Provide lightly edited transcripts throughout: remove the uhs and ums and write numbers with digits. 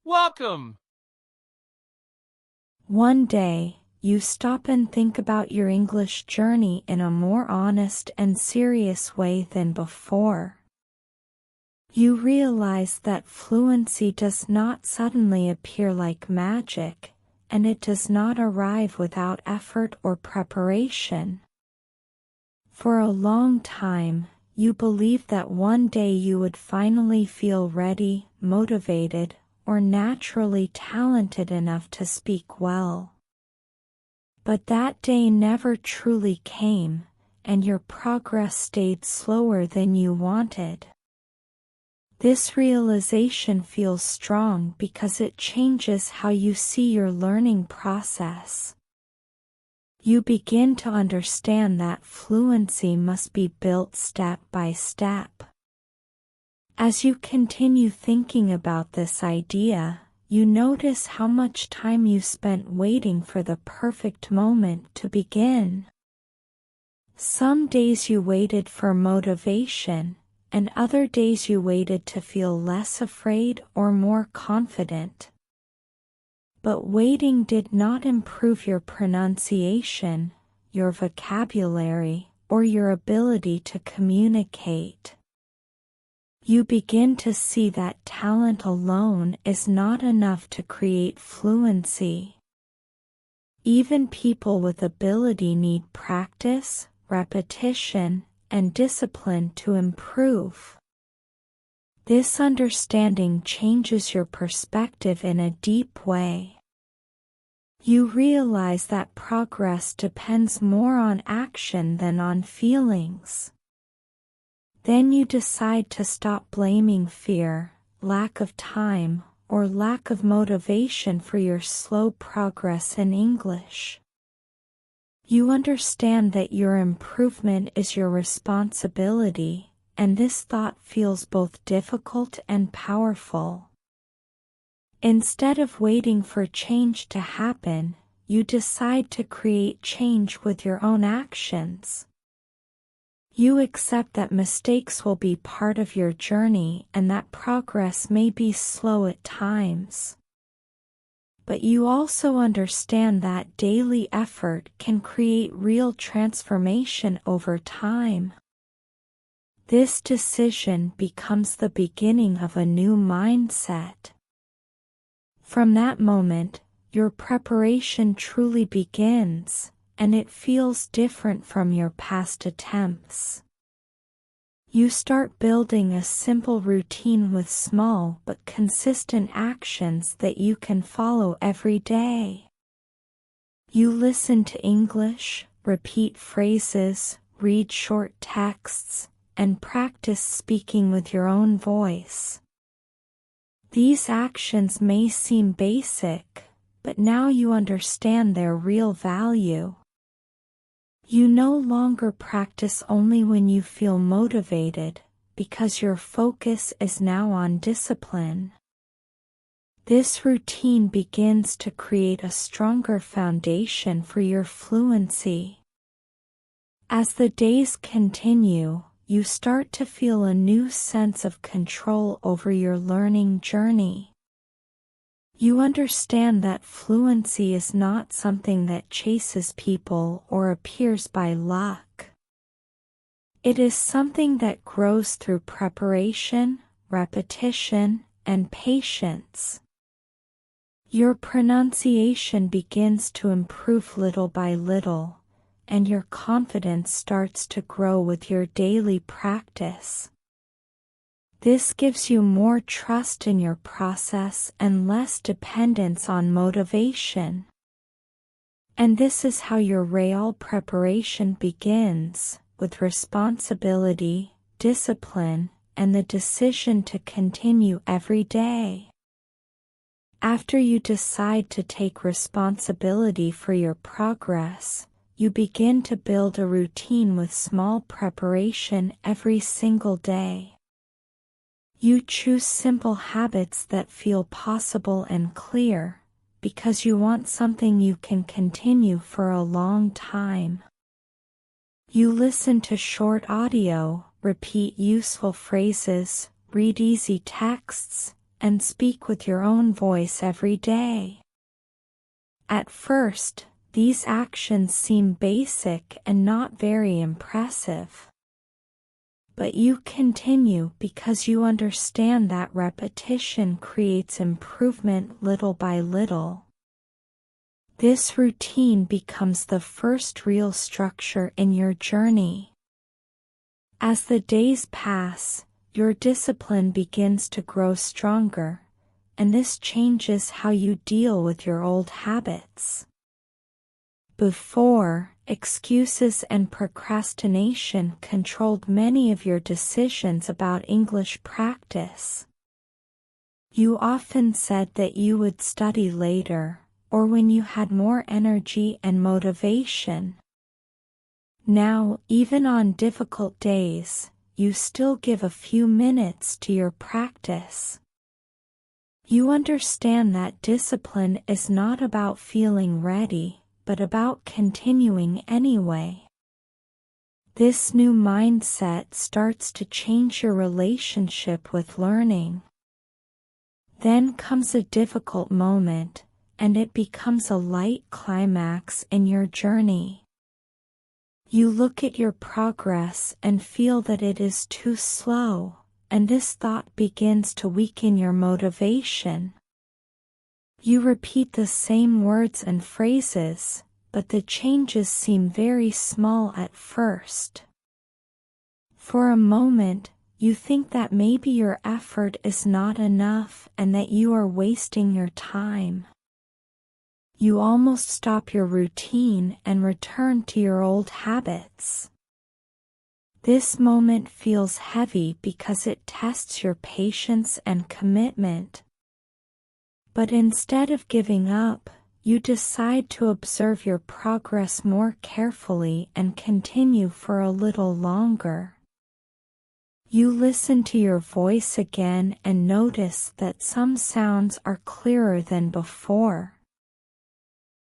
Welcome! One day, you stop and think about your English journey in a more honest and serious way than before. You realize that fluency does not suddenly appear like magic, and it does not arrive without effort or preparation. For a long time, you believed that one day you would finally feel ready, motivated, or naturally talented enough to speak well. But that day never truly came, and your progress stayed slower than you wanted. This realization feels strong because it changes how you see your learning process. You begin to understand that fluency must be built step by step. As you continue thinking about this idea, you notice how much time you spent waiting for the perfect moment to begin. Some days you waited for motivation, and other days you waited to feel less afraid or more confident. But waiting did not improve your pronunciation, your vocabulary, or your ability to communicate. You begin to see that talent alone is not enough to create fluency. Even people with ability need practice, repetition, and discipline to improve. This understanding changes your perspective in a deep way. You realize that progress depends more on action than on feelings. Then you decide to stop blaming fear, lack of time, or lack of motivation for your slow progress in English. You understand that your improvement is your responsibility, and this thought feels both difficult and powerful. Instead of waiting for change to happen, you decide to create change with your own actions. You accept that mistakes will be part of your journey and that progress may be slow at times. But you also understand that daily effort can create real transformation over time. This decision becomes the beginning of a new mindset. From that moment, your preparation truly begins, and it feels different from your past attempts. You start building a simple routine with small but consistent actions that you can follow every day. You listen to English, repeat phrases, read short texts, and practice speaking with your own voice. These actions may seem basic, but now you understand their real value. You no longer practice only when you feel motivated, because your focus is now on discipline. This routine begins to create a stronger foundation for your fluency. As the days continue, you start to feel a new sense of control over your learning journey. You understand that fluency is not something that chases people or appears by luck. It is something that grows through preparation, repetition, and patience. Your pronunciation begins to improve little by little, and your confidence starts to grow with your daily practice. This gives you more trust in your process and less dependence on motivation. And this is how your real preparation begins, with responsibility, discipline, and the decision to continue every day. After you decide to take responsibility for your progress, you begin to build a routine with small preparation every single day. You choose simple habits that feel possible and clear, because you want something you can continue for a long time. You listen to short audio, repeat useful phrases, read easy texts, and speak with your own voice every day. At first, these actions seem basic and not very impressive. But you continue because you understand that repetition creates improvement little by little. This routine becomes the first real structure in your journey. As the days pass, your discipline begins to grow stronger, and this changes how you deal with your old habits. Before, excuses and procrastination controlled many of your decisions about English practice. You often said that you would study later, or when you had more energy and motivation. Now, even on difficult days, you still give a few minutes to your practice. You understand that discipline is not about feeling ready, but about continuing anyway. This new mindset starts to change your relationship with learning. Then comes a difficult moment, and it becomes a light climax in your journey. You look at your progress and feel that it is too slow, and this thought begins to weaken your motivation. You repeat the same words and phrases, but the changes seem very small at first. For a moment, you think that maybe your effort is not enough and that you are wasting your time. You almost stop your routine and return to your old habits. This moment feels heavy because it tests your patience and commitment. But instead of giving up, you decide to observe your progress more carefully and continue for a little longer. You listen to your voice again and notice that some sounds are clearer than before.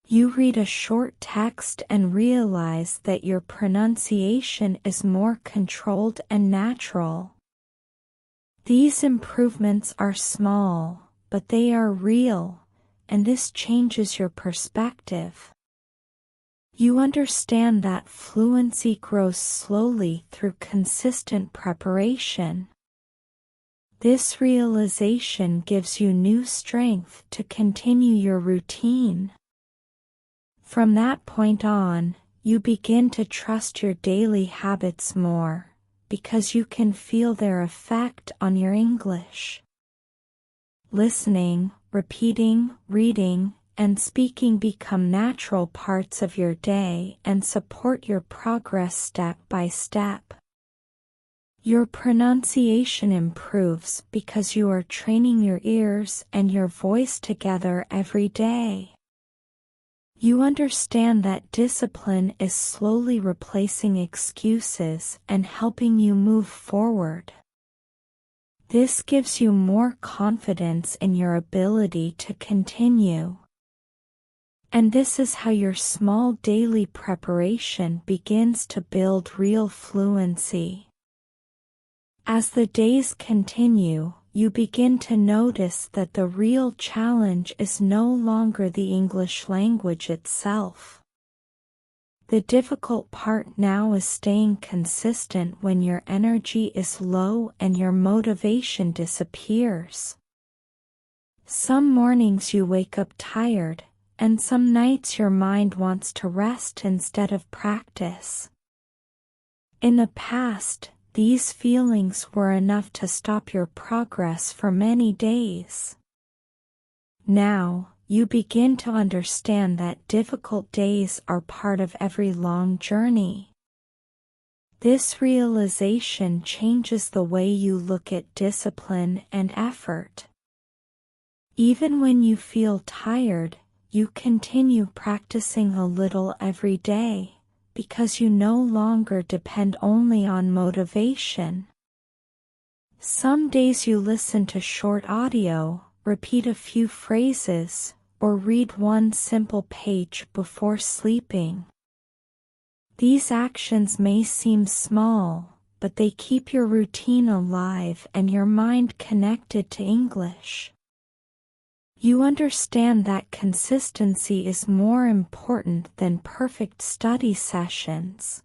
You read a short text and realize that your pronunciation is more controlled and natural. These improvements are small, but they are real, and this changes your perspective. You understand that fluency grows slowly through consistent preparation. This realization gives you new strength to continue your routine. From that point on, you begin to trust your daily habits more, because you can feel their effect on your English. Listening, repeating, reading, and speaking become natural parts of your day and support your progress step by step. Your pronunciation improves because you are training your ears and your voice together every day. You understand that discipline is slowly replacing excuses and helping you move forward. This gives you more confidence in your ability to continue. And this is how your small daily preparation begins to build real fluency. As the days continue, you begin to notice that the real challenge is no longer the English language itself. The difficult part now is staying consistent when your energy is low and your motivation disappears. Some mornings you wake up tired, and some nights your mind wants to rest instead of practice. In the past, these feelings were enough to stop your progress for many days. Now, you begin to understand that difficult days are part of every long journey. This realization changes the way you look at discipline and effort. Even when you feel tired, you continue practicing a little every day, because you no longer depend only on motivation. Some days you listen to short audio, repeat a few phrases, or read one simple page before sleeping. These actions may seem small, but they keep your routine alive and your mind connected to English. You understand that consistency is more important than perfect study sessions.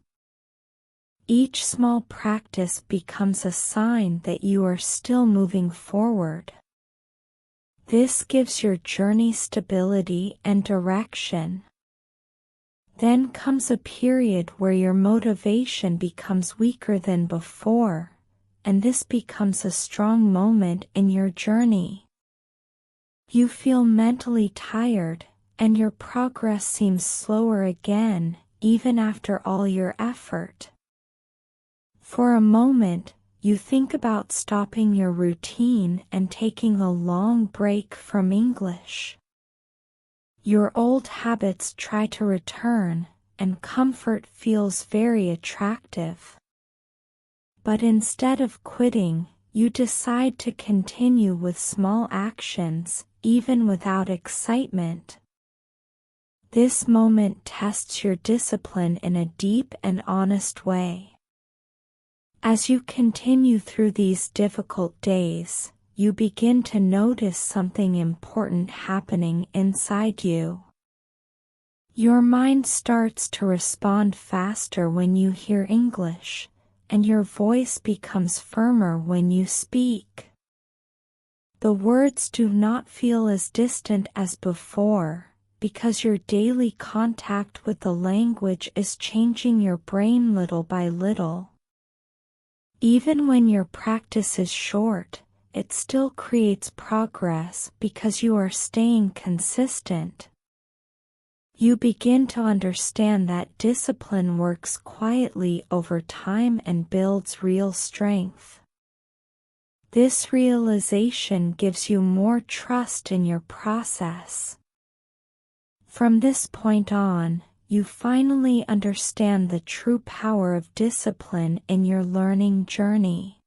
Each small practice becomes a sign that you are still moving forward. This gives your journey stability and direction. Then comes a period where your motivation becomes weaker than before, and this becomes a strong moment in your journey. You feel mentally tired, and your progress seems slower again, even after all your effort. For a moment, you think about stopping your routine and taking a long break from English. Your old habits try to return, and comfort feels very attractive. But instead of quitting, you decide to continue with small actions, even without excitement. This moment tests your discipline in a deep and honest way. As you continue through these difficult days, you begin to notice something important happening inside you. Your mind starts to respond faster when you hear English, and your voice becomes firmer when you speak. The words do not feel as distant as before, because your daily contact with the language is changing your brain little by little. Even when your practice is short, it still creates progress because you are staying consistent. You begin to understand that discipline works quietly over time and builds real strength. This realization gives you more trust in your process. From this point on, you finally understand the true power of discipline in your learning journey.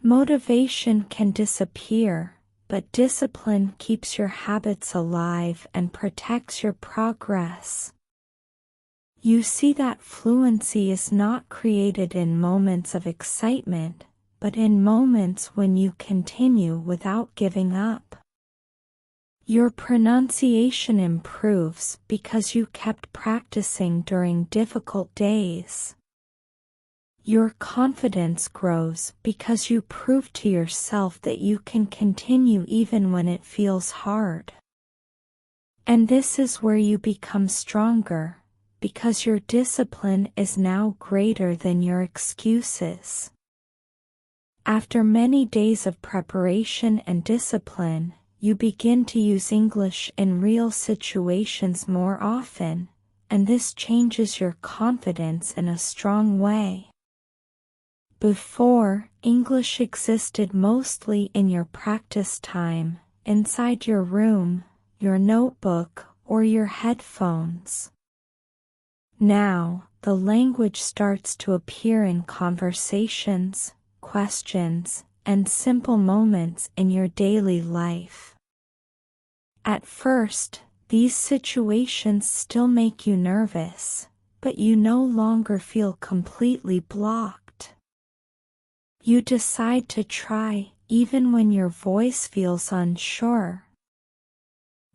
Motivation can disappear, but discipline keeps your habits alive and protects your progress. You see that fluency is not created in moments of excitement, but in moments when you continue without giving up. Your pronunciation improves because you kept practicing during difficult days. Your confidence grows because you prove to yourself that you can continue even when it feels hard. And this is where you become stronger, because your discipline is now greater than your excuses. After many days of preparation and discipline, you begin to use English in real situations more often, and this changes your confidence in a strong way. Before, English existed mostly in your practice time, inside your room, your notebook, or your headphones. Now, the language starts to appear in conversations, questions, and simple moments in your daily life. At first, these situations still make you nervous, but you no longer feel completely blocked. You decide to try, even when your voice feels unsure.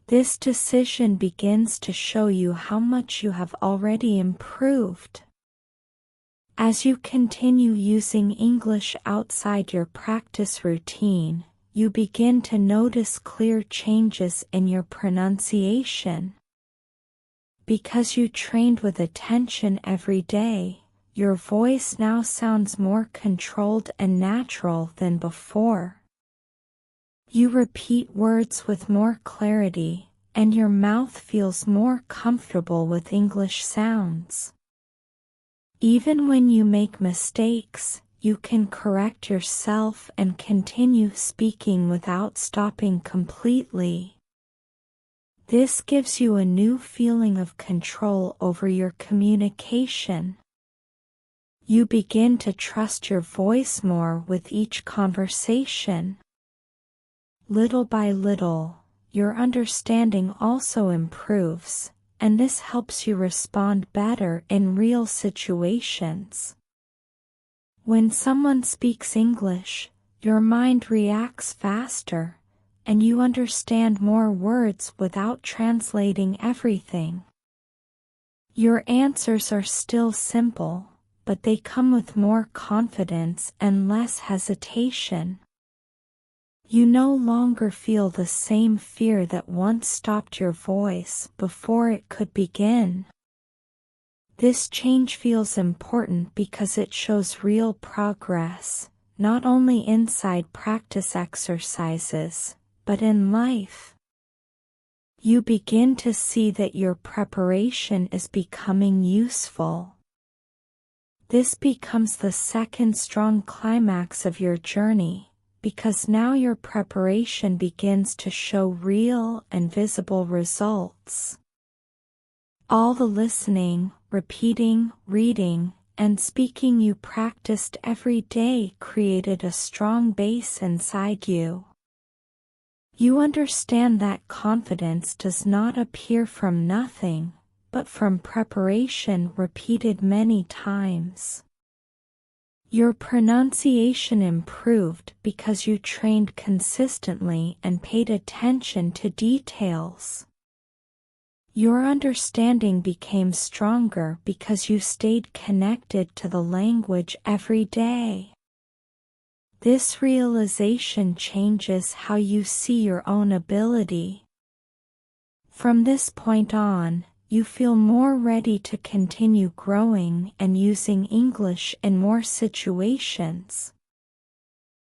This decision begins to show you how much you have already improved. As you continue using English outside your practice routine, you begin to notice clear changes in your pronunciation. Because you trained with attention every day, your voice now sounds more controlled and natural than before. You repeat words with more clarity, and your mouth feels more comfortable with English sounds. Even when you make mistakes, you can correct yourself and continue speaking without stopping completely. This gives you a new feeling of control over your communication. You begin to trust your voice more with each conversation. Little by little, your understanding also improves, and this helps you respond better in real situations. When someone speaks English, your mind reacts faster, and you understand more words without translating everything. Your answers are still simple, but they come with more confidence and less hesitation. You no longer feel the same fear that once stopped your voice before it could begin. This change feels important because it shows real progress, not only inside practice exercises, but in life. You begin to see that your preparation is becoming useful. This becomes the second strong climax of your journey, because now your preparation begins to show real and visible results. All the listening, repeating, reading, and speaking you practiced every day created a strong base inside you. You understand that confidence does not appear from nothing, but from preparation repeated many times. Your pronunciation improved because you trained consistently and paid attention to details. Your understanding became stronger because you stayed connected to the language every day. This realization changes how you see your own ability. From this point on, you feel more ready to continue growing and using English in more situations.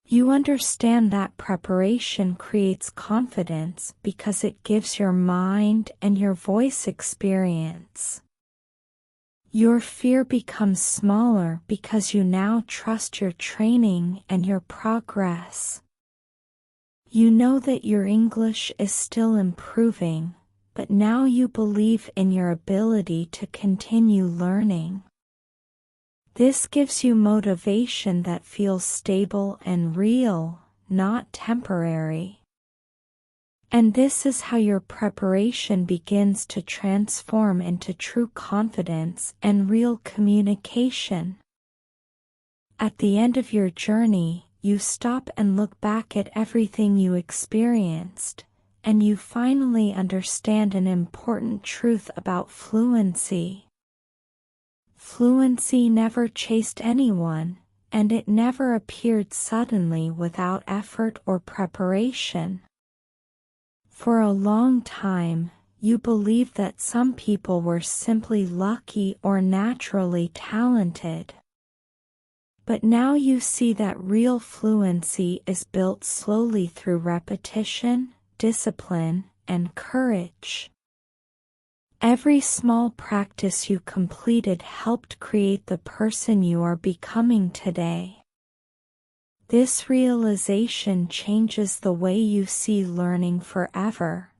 You understand that preparation creates confidence because it gives your mind and your voice experience. Your fear becomes smaller because you now trust your training and your progress. You know that your English is still improving, but now you believe in your ability to continue learning. This gives you motivation that feels stable and real, not temporary. And this is how your preparation begins to transform into true confidence and real communication. At the end of your journey, you stop and look back at everything you experienced, and you finally understand an important truth about fluency. Fluency never chased anyone, and it never appeared suddenly without effort or preparation. For a long time, you believed that some people were simply lucky or naturally talented. But now you see that real fluency is built slowly through repetition, discipline, and courage. Every small practice you completed helped create the person you are becoming today. This realization changes the way you see learning forever.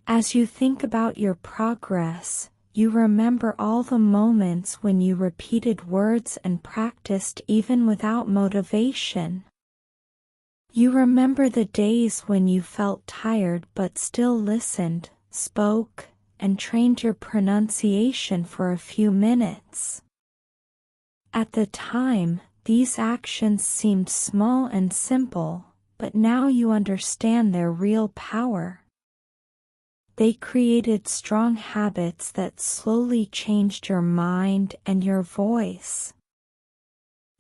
As you think about your progress, you remember all the moments when you repeated words and practiced even without motivation. You remember the days when you felt tired but still listened, spoke, and trained your pronunciation for a few minutes. At the time, these actions seemed small and simple, but now you understand their real power. They created strong habits that slowly changed your mind and your voice.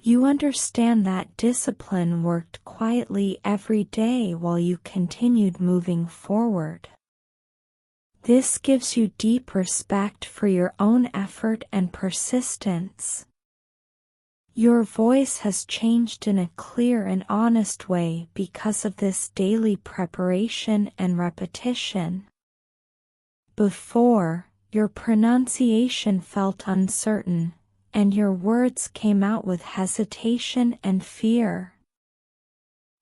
You understand that discipline worked quietly every day while you continued moving forward. This gives you deep respect for your own effort and persistence. Your voice has changed in a clear and honest way because of this daily preparation and repetition. Before, your pronunciation felt uncertain, and your words came out with hesitation and fear.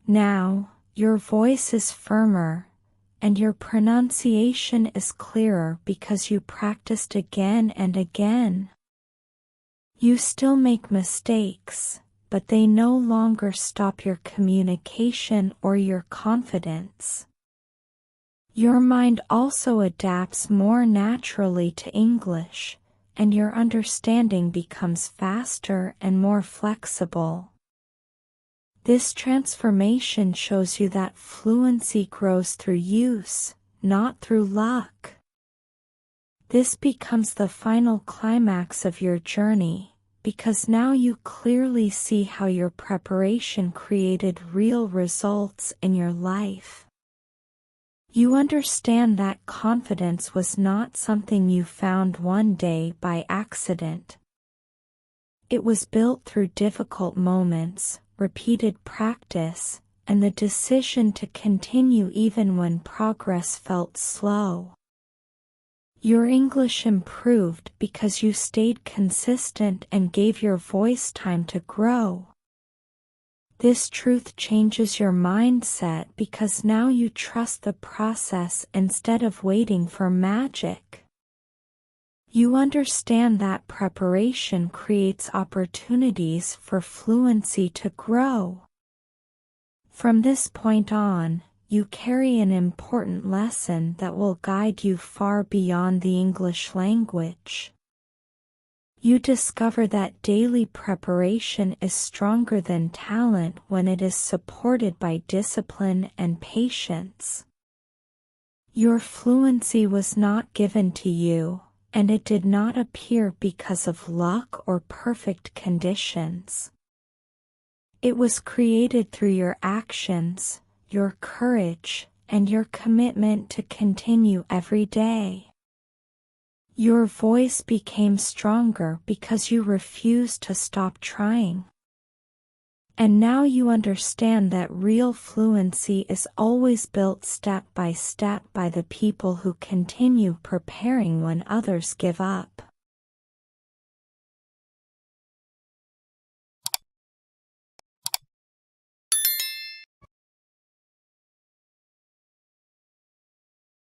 Now, your voice is firmer, and your pronunciation is clearer because you practiced again and again. You still make mistakes, but they no longer stop your communication or your confidence. Your mind also adapts more naturally to English, and your understanding becomes faster and more flexible. This transformation shows you that fluency grows through use, not through luck. This becomes the final climax of your journey, because now you clearly see how your preparation created real results in your life. You understand that confidence was not something you found one day by accident. It was built through difficult moments, repeated practice, and the decision to continue even when progress felt slow. Your English improved because you stayed consistent and gave your voice time to grow. This truth changes your mindset because now you trust the process instead of waiting for magic. You understand that preparation creates opportunities for fluency to grow. From this point on, you carry an important lesson that will guide you far beyond the English language. You discover that daily preparation is stronger than talent when it is supported by discipline and patience. Your fluency was not given to you, and it did not appear because of luck or perfect conditions. It was created through your actions, your courage, and your commitment to continue every day. Your voice became stronger because you refused to stop trying. And now you understand that real fluency is always built step by the people who continue preparing when others give up.